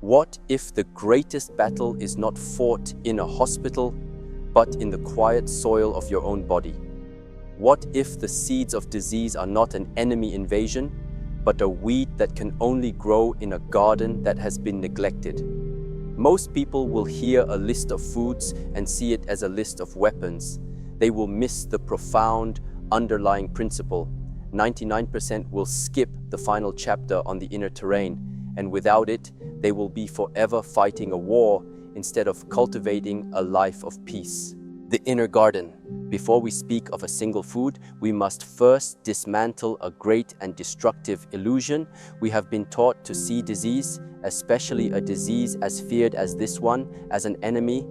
What if the greatest battle is not fought in a hospital, but in the quiet soil of your own body? What if the seeds of disease are not an enemy invasion, but a weed that can only grow in a garden that has been neglected? Most people will hear a list of foods and see it as a list of weapons. They will miss the profound underlying principle. 99% will skip the final chapter on the inner terrain, and without it, they will be forever fighting a war instead of cultivating a life of peace. The inner garden. Before we speak of a single food, we must first dismantle a great and destructive illusion. We have been taught to see disease, especially a disease as feared as this one, as an enemy.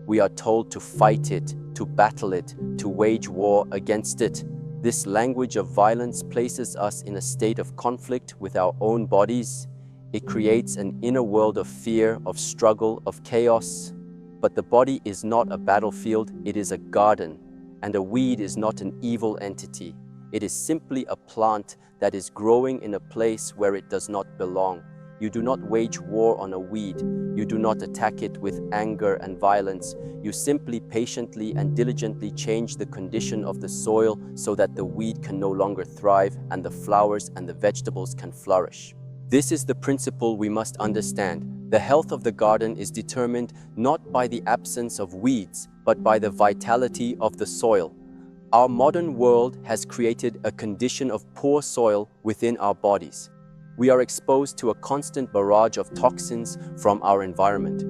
We are told to fight it, to battle it, to wage war against it. This language of violence places us in a state of conflict with our own bodies. It creates an inner world of fear, of struggle, of chaos. But the body is not a battlefield, it is a garden. And a weed is not an evil entity. It is simply a plant that is growing in a place where it does not belong. You do not wage war on a weed. You do not attack it with anger and violence. You simply patiently and diligently change the condition of the soil so that the weed can no longer thrive and the flowers and the vegetables can flourish. This is the principle we must understand. The health of the garden is determined not by the absence of weeds, but by the vitality of the soil. Our modern world has created a condition of poor soil within our bodies. We are exposed to a constant barrage of toxins from our environment.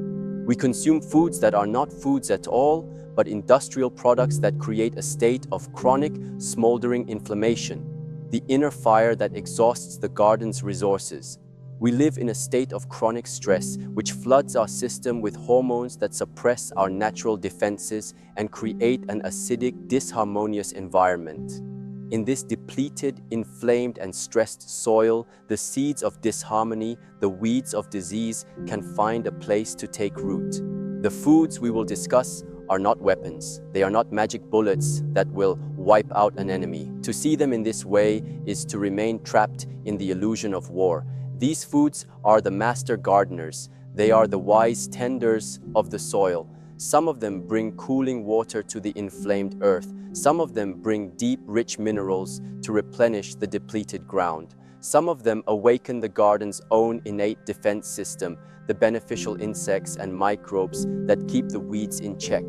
We consume foods that are not foods at all, but industrial products that create a state of chronic, smoldering inflammation, the inner fire that exhausts the garden's resources. We live in a state of chronic stress, which floods our system with hormones that suppress our natural defenses and create an acidic, disharmonious environment. In this depleted, inflamed, and stressed soil, the seeds of disharmony, the weeds of disease, can find a place to take root. The foods we will discuss are not weapons. They are not magic bullets that will wipe out an enemy. To see them in this way is to remain trapped in the illusion of war. These foods are the master gardeners. They are the wise tenders of the soil. Some of them bring cooling water to the inflamed earth. Some of them bring deep, rich minerals to replenish the depleted ground. Some of them awaken the garden's own innate defense system, the beneficial insects and microbes that keep the weeds in check.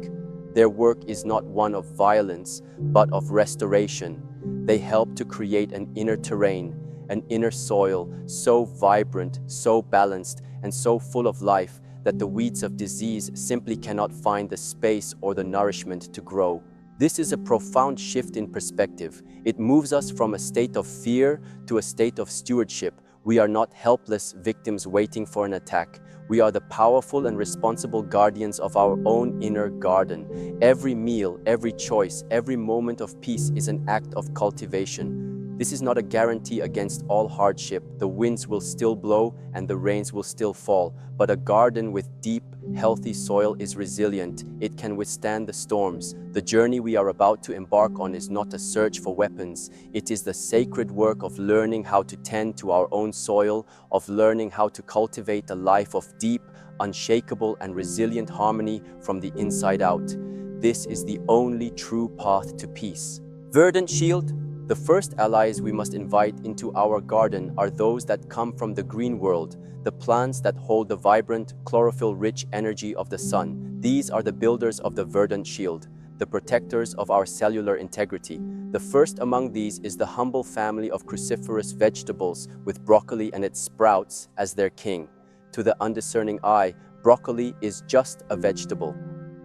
Their work is not one of violence, but of restoration. They help to create an inner terrain, an inner soil so vibrant, so balanced, and so full of life that the weeds of disease simply cannot find the space or the nourishment to grow. This is a profound shift in perspective. It moves us from a state of fear to a state of stewardship. We are not helpless victims waiting for an attack. We are the powerful and responsible guardians of our own inner garden. Every meal, every choice, every moment of peace is an act of cultivation. This is not a guarantee against all hardship. The winds will still blow and the rains will still fall. But a garden with deep, healthy soil is resilient. It can withstand the storms. The journey we are about to embark on is not a search for weapons. It is the sacred work of learning how to tend to our own soil, of learning how to cultivate a life of deep, unshakable, and resilient harmony from the inside out. This is the only true path to peace. Verdant shield. The first allies we must invite into our garden are those that come from the green world, the plants that hold the vibrant, chlorophyll-rich energy of the sun. These are the builders of the verdant shield, the protectors of our cellular integrity. The first among these is the humble family of cruciferous vegetables with broccoli and its sprouts as their king. To the undiscerning eye, broccoli is just a vegetable.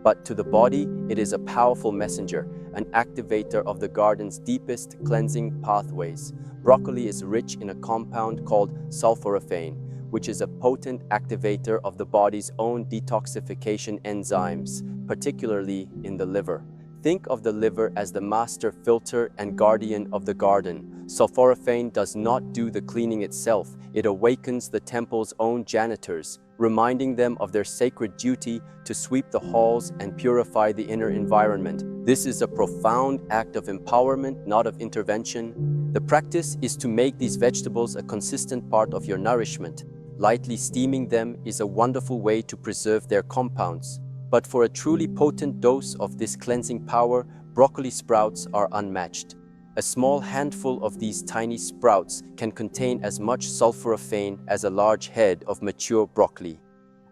But to the body, it is a powerful messenger, an activator of the garden's deepest cleansing pathways. Broccoli is rich in a compound called sulforaphane, which is a potent activator of the body's own detoxification enzymes, particularly in the liver. Think of the liver as the master filter and guardian of the garden. Sulforaphane does not do the cleaning itself. It awakens the temple's own janitors, reminding them of their sacred duty to sweep the halls and purify the inner environment. This is a profound act of empowerment, not of intervention. The practice is to make these vegetables a consistent part of your nourishment. lightly steaming them is a wonderful way to preserve their compounds. But for a truly potent dose of this cleansing power, broccoli sprouts are unmatched. A small handful of these tiny sprouts can contain as much sulforaphane as a large head of mature broccoli.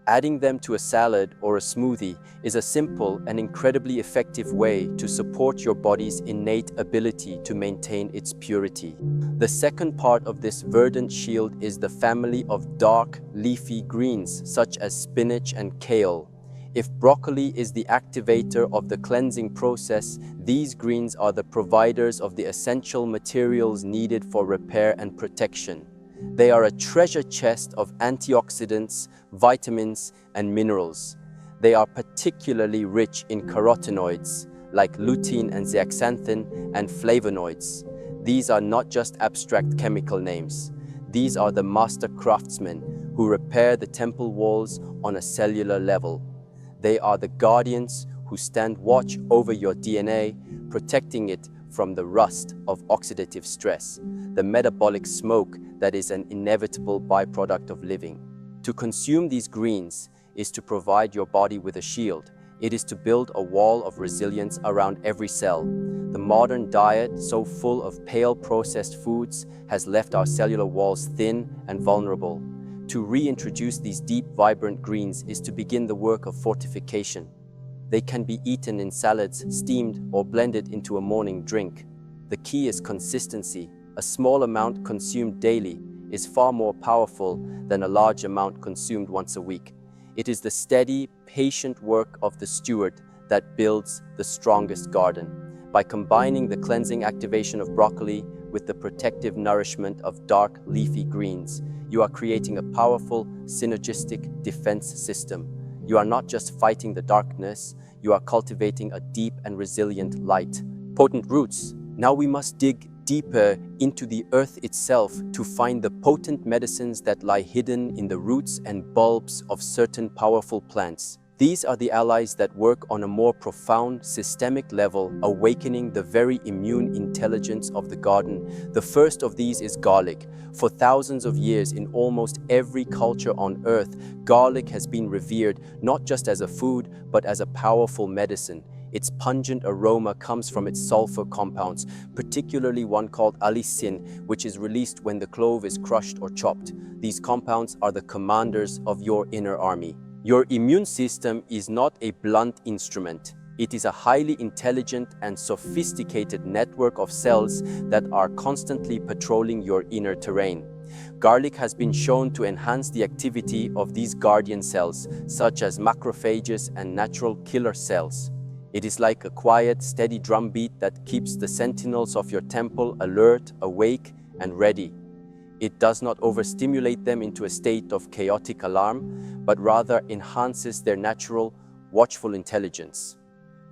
Adding them to a salad or a smoothie is a simple and incredibly effective way to support your body's innate ability to maintain its purity. The second part of this verdant shield is the family of dark, leafy greens such as spinach and kale. If broccoli is the activator of the cleansing process, these greens are the providers of the essential materials needed for repair and protection. They are a treasure chest of antioxidants, vitamins, and minerals. They are particularly rich in carotenoids, like lutein and zeaxanthin, and flavonoids. These are not just abstract chemical names. These are the master craftsmen who repair the temple walls on a cellular level. They are the guardians who stand watch over your DNA, protecting it from the rust of oxidative stress, the metabolic smoke that is an inevitable byproduct of living. To consume these greens is to provide your body with a shield. It is to build a wall of resilience around every cell. The modern diet, so full of pale processed foods, has left our cellular walls thin and vulnerable. To reintroduce these deep, vibrant greens is to begin the work of fortification. They can be eaten in salads, steamed, or blended into a morning drink. The key is consistency. A small amount consumed daily is far more powerful than a large amount consumed once a week. It is the steady, patient work of the steward that builds the strongest garden. By combining the cleansing activation of broccoli with the protective nourishment of dark, leafy greens, you are creating a powerful, synergistic defense system. You are not just fighting the darkness, you are cultivating a deep and resilient light. Potent roots. Now we must dig deeper into the earth itself to find the potent medicines that lie hidden in the roots and bulbs of certain powerful plants. These are the allies that work on a more profound, systemic level, awakening the very immune intelligence of the garden. The first of these is garlic. For thousands of years, in almost every culture on earth, garlic has been revered not just as a food, but as a powerful medicine. Its pungent aroma comes from its sulfur compounds, particularly one called allicin, which is released when the clove is crushed or chopped. These compounds are the commanders of your inner army. Your immune system is not a blunt instrument. It is a highly intelligent and sophisticated network of cells that are constantly patrolling your inner terrain. Garlic has been shown to enhance the activity of these guardian cells, such as macrophages and natural killer cells. It is like a quiet, steady drumbeat that keeps the sentinels of your temple alert, awake, and ready. It does not overstimulate them into a state of chaotic alarm, but rather enhances their natural, watchful intelligence.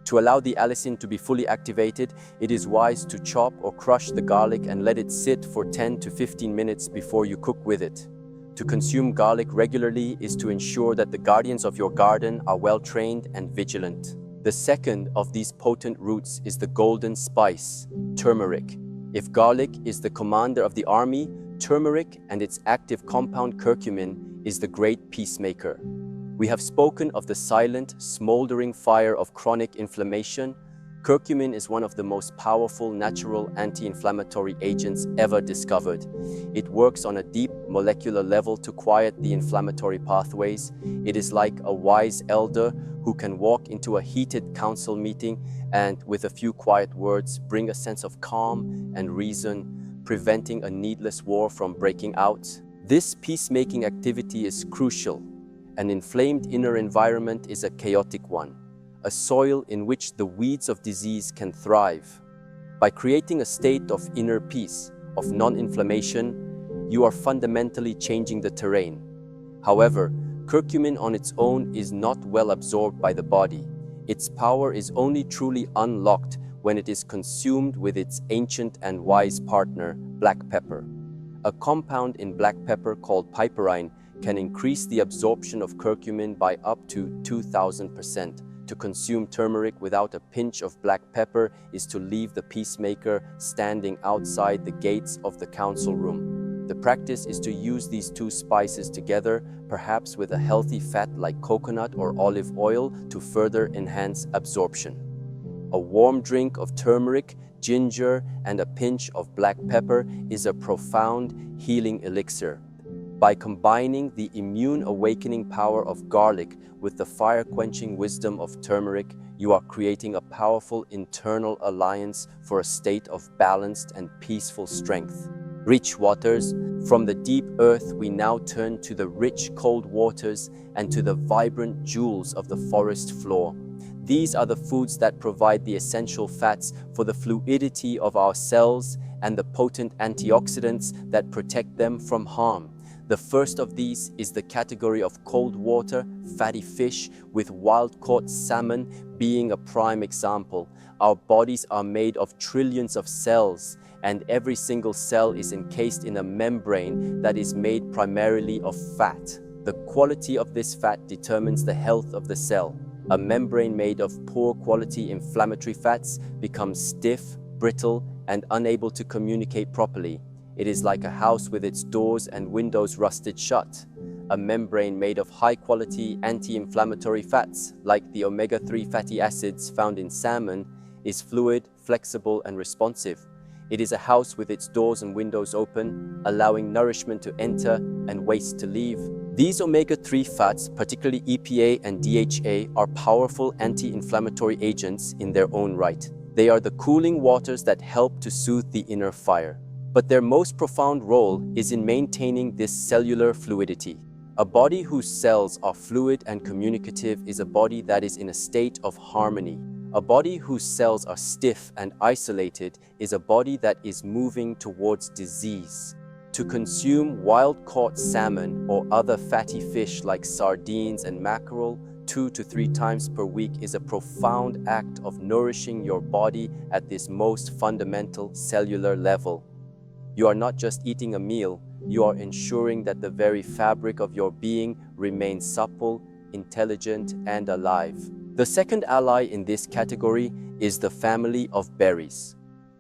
To allow the allicin to be fully activated, it is wise to chop or crush the garlic and let it sit for 10 to 15 minutes before you cook with it. To consume garlic regularly is to ensure that the guardians of your garden are well trained and vigilant. The second of these potent roots is the golden spice, turmeric. If garlic is the commander of the army, turmeric and its active compound curcumin is the great peacemaker. We have spoken of the silent, smoldering fire of chronic inflammation. Curcumin is one of the most powerful natural anti-inflammatory agents ever discovered. It works on a deep molecular level to quiet the inflammatory pathways. It is like a wise elder who can walk into a heated council meeting and, with a few quiet words, bring a sense of calm and reason, preventing a needless war from breaking out. This peacemaking activity is crucial. An inflamed inner environment is a chaotic one, a soil in which the weeds of disease can thrive. By creating a state of inner peace, of non-inflammation, you are fundamentally changing the terrain. However, curcumin on its own is not well absorbed by the body. Its power is only truly unlocked when it is consumed with its ancient and wise partner, black pepper. A compound in black pepper called piperine can increase the absorption of curcumin by up to 2,000%. To consume turmeric without a pinch of black pepper is to leave the peacemaker standing outside the gates of the council room. The practice is to use these two spices together, perhaps with a healthy fat like coconut or olive oil to further enhance absorption. A warm drink of turmeric, ginger, and a pinch of black pepper is a profound healing elixir. By combining the immune awakening power of garlic with the fire-quenching wisdom of turmeric, you are creating a powerful internal alliance for a state of balanced and peaceful strength. Rich waters. From the deep earth, we now turn to the rich cold waters and to the vibrant jewels of the forest floor. These are the foods that provide the essential fats for the fluidity of our cells and the potent antioxidants that protect them from harm. The first of these is the category of cold water, fatty fish, with wild-caught salmon being a prime example. Our bodies are made of trillions of cells, and every single cell is encased in a membrane that is made primarily of fat. The quality of this fat determines the health of the cell. A membrane made of poor quality inflammatory fats becomes stiff, brittle, and unable to communicate properly. It is like a house with its doors and windows rusted shut. A membrane made of high-quality anti-inflammatory fats, like the omega-3 fatty acids found in salmon, is fluid, flexible, and responsive. It is a house with its doors and windows open, allowing nourishment to enter and waste to leave. These omega-3 fats, particularly EPA and DHA, are powerful anti-inflammatory agents in their own right. They are the cooling waters that help to soothe the inner fire. But their most profound role is in maintaining this cellular fluidity. A body whose cells are fluid and communicative is a body that is in a state of harmony. A body whose cells are stiff and isolated is a body that is moving towards disease. To consume wild-caught salmon or other fatty fish like sardines and mackerel 2 to 3 times per week is a profound act of nourishing your body at this most fundamental cellular level. You are not just eating a meal, you are ensuring that the very fabric of your being remains supple, intelligent, and alive. The second ally in this category is the family of berries.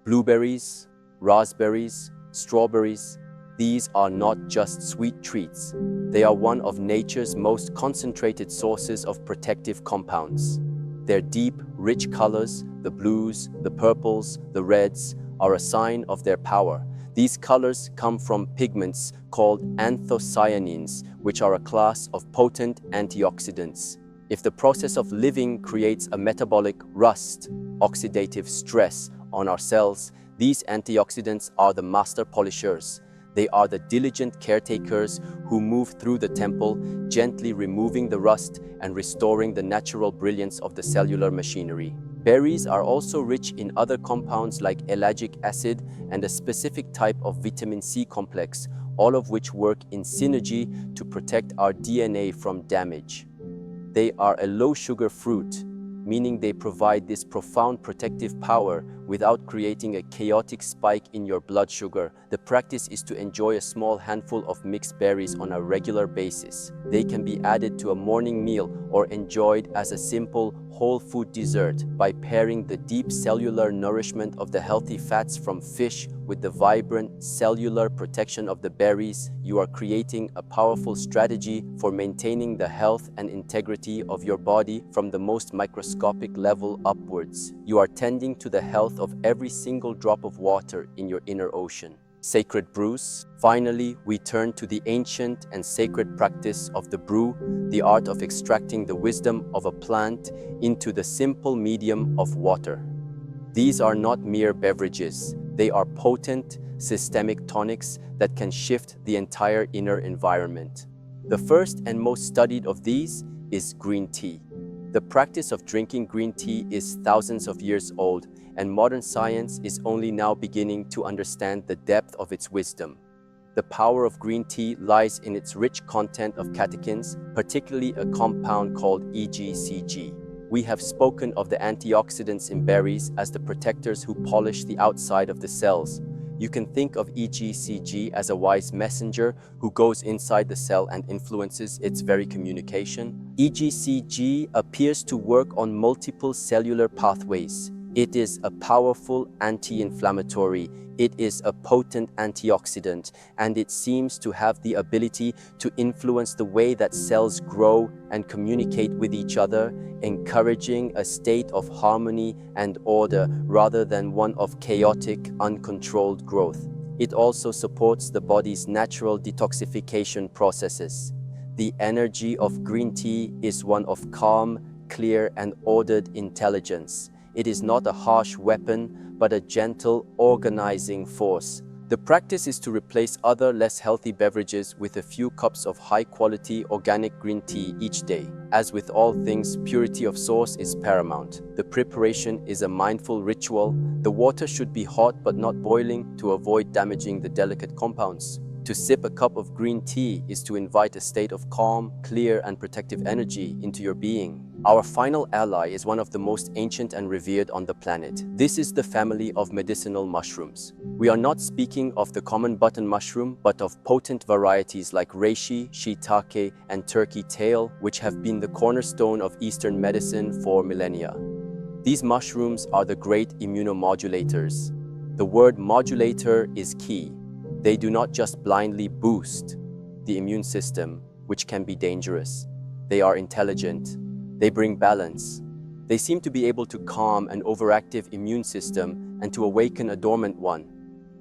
Blueberries, raspberries, strawberries. These are not just sweet treats. They are one of nature's most concentrated sources of protective compounds. Their deep, rich colors, the blues, the purples, the reds, are a sign of their power. These colors come from pigments called anthocyanins, which are a class of potent antioxidants. If the process of living creates a metabolic rust, oxidative stress on our cells, these antioxidants are the master polishers. They are the diligent caretakers who move through the temple, gently removing the rust and restoring the natural brilliance of the cellular machinery. Berries are also rich in other compounds like ellagic acid and a specific type of vitamin C complex, all of which work in synergy to protect our DNA from damage. They are a low-sugar fruit, meaning they provide this profound protective power without creating a chaotic spike in your blood sugar. The practice is to enjoy a small handful of mixed berries on a regular basis. They can be added to a morning meal or enjoyed as a simple whole food dessert by pairing the deep cellular nourishment of the healthy fats from fish with the vibrant cellular protection of the berries. You are creating a powerful strategy for maintaining the health and integrity of your body from the most microscopic level upwards. You are tending to the health of every single drop of water in your inner ocean. Sacred brews. Finally, we turn to the ancient and sacred practice of the brew, the art of extracting the wisdom of a plant into the simple medium of water. These are not mere beverages. They are potent, systemic tonics that can shift the entire inner environment. The first and most studied of these is green tea. The practice of drinking green tea is thousands of years old, and modern science is only now beginning to understand the depth of its wisdom. The power of green tea lies in its rich content of catechins, particularly a compound called EGCG. We have spoken of the antioxidants in berries as the protectors who polish the outside of the cells. You can think of EGCG as a wise messenger who goes inside the cell and influences its very communication. EGCG appears to work on multiple cellular pathways. It is a powerful anti-inflammatory, it is a potent antioxidant, and it seems to have the ability to influence the way that cells grow and communicate with each other, encouraging a state of harmony and order rather than one of chaotic, uncontrolled growth. It also supports the body's natural detoxification processes. The energy of green tea is one of calm, clear, and ordered intelligence. It is not a harsh weapon, but a gentle, organizing force. The practice is to replace other less healthy beverages with a few cups of high-quality organic green tea each day. As with all things, purity of source is paramount. The preparation is a mindful ritual. The water should be hot but not boiling to avoid damaging the delicate compounds. To sip a cup of green tea is to invite a state of calm, clear, and protective energy into your being. Our final ally is one of the most ancient and revered on the planet. This is the family of medicinal mushrooms. We are not speaking of the common button mushroom, but of potent varieties like reishi, shiitake, and turkey tail, which have been the cornerstone of Eastern medicine for millennia. These mushrooms are the great immunomodulators. The word modulator is key. They do not just blindly boost the immune system, which can be dangerous. They are intelligent. They bring balance. They seem to be able to calm an overactive immune system and to awaken a dormant one.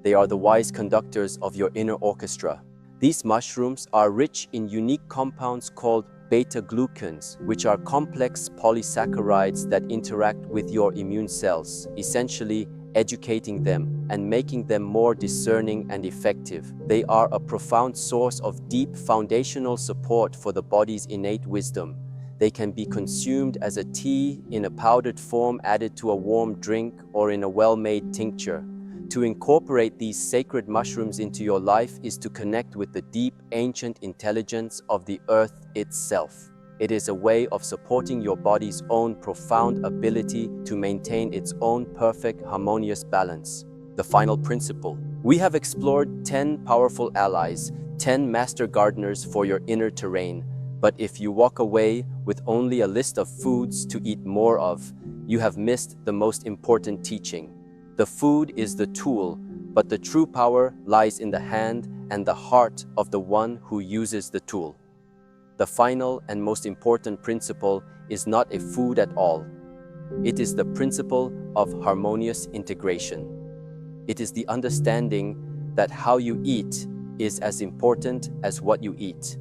They are the wise conductors of your inner orchestra. These mushrooms are rich in unique compounds called beta-glucans, which are complex polysaccharides that interact with your immune cells, essentially educating them and making them more discerning and effective. They are a profound source of deep foundational support for the body's innate wisdom. They can be consumed as a tea, in a powdered form added to a warm drink, or in a well-made tincture. To incorporate these sacred mushrooms into your life is to connect with the deep, ancient intelligence of the earth itself. It is a way of supporting your body's own profound ability to maintain its own perfect, harmonious balance. The final principle. We have explored 10 powerful allies, 10 master gardeners for your inner terrain. But if you walk away with only a list of foods to eat more of, you have missed the most important teaching. The food is the tool, but the true power lies in the hand and the heart of the one who uses the tool. The final and most important principle is not a food at all. It is the principle of harmonious integration. It is the understanding that how you eat is as important as what you eat.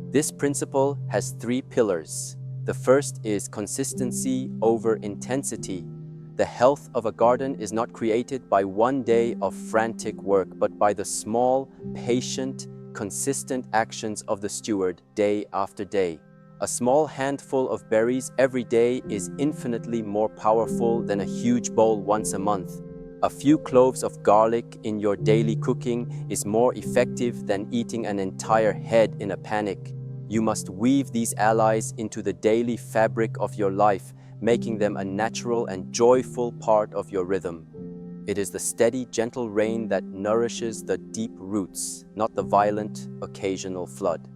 This principle has 3 pillars. The first is consistency over intensity. The health of a garden is not created by one day of frantic work, but by the small, patient, consistent actions of the steward day after day. A small handful of berries every day is infinitely more powerful than a huge bowl once a month. A few cloves of garlic in your daily cooking is more effective than eating an entire head in a panic. You must weave these allies into the daily fabric of your life, making them a natural and joyful part of your rhythm. It is the steady, gentle rain that nourishes the deep roots, not the violent, occasional flood.